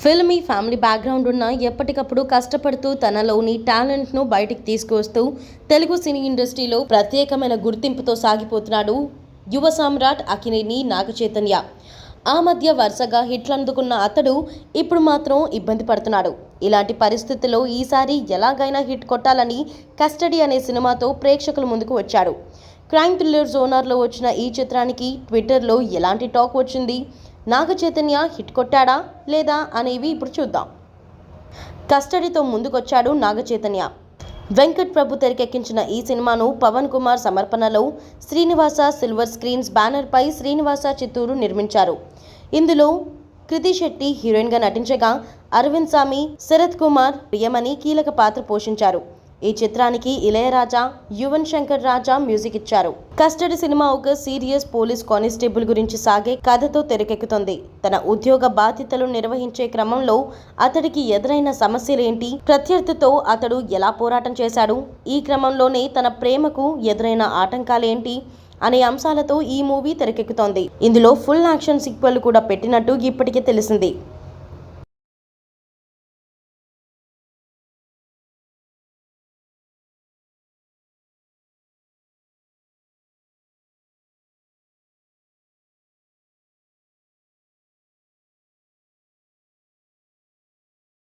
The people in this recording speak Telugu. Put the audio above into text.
ఫిల్మీ ఫ్యామిలీ బ్యాక్గ్రౌండ్ ఉన్న ఎప్పటికప్పుడు కష్టపడుతూ తనలోని టాలెంట్ను బయటికి తీసుకువస్తూ తెలుగు సినీ ఇండస్ట్రీలో ప్రత్యేకమైన గుర్తింపుతో సాగిపోతున్నాడు యువ సామ్రాట్ అక్కినేని నాగచైతన్య. ఆ మధ్య వరుసగా హిట్లు అందుకున్న అతడు ఇప్పుడు మాత్రం ఇబ్బంది పడుతున్నాడు. ఇలాంటి పరిస్థితుల్లో ఈసారి ఎలాగైనా హిట్ కొట్టాలని కస్టడీ అనే సినిమాతో ప్రేక్షకుల ముందుకు వచ్చాడు. క్రైమ్ థ్రిల్లర్ జోనర్లో వచ్చిన ఈ చిత్రానికి ట్విట్టర్లో ఎలాంటి టాక్ వచ్చింది, నాగచైతన్య హిట్ కొట్టాడా లేదా అనేవి ఇప్పుడు చూద్దాం. కస్టడీతో ముందుకొచ్చాడు నాగచైతన్య. వెంకట్ ప్రభు తెరకెక్కించిన ఈ సినిమాను పవన్ కుమార్ సమర్పణలో శ్రీనివాస సిల్వర్ స్క్రీన్స్ బ్యానర్పై శ్రీనివాస చిత్తూరు నిర్మించారు. ఇందులో కృతి శెట్టి హీరోయిన్గా నటించగా అరవింద్ సామి, శరత్ కుమార్, ప్రియమణి కీలక పాత్ర పోషించారు. ఈ చిత్రానికి ఇళయరాజా, యువన్ శంకర్ రాజా మ్యూజిక్ ఇచ్చారు. కస్టడీ సినిమా ఒక సీరియస్ పోలీస్ కానిస్టేబుల్ గురించి సాగే కథతో తెరకెక్కుతుంది. తన ఉద్యోగ బాధ్యతలు నిర్వహించే క్రమంలో అతడికి ఎదురైన సమస్యలేంటి, ప్రత్యర్థితో అతడు ఎలా పోరాటం చేశాడు, ఈ క్రమంలోనే తన ప్రేమకు ఎదురైన ఆటంకాలేంటి అనే అంశాలతో ఈ మూవీ తెరకెక్కుతోంది. ఇందులో ఫుల్ యాక్షన్ సీక్వెల్ కూడా పెట్టినట్టు ఇప్పటికే తెలిసింది.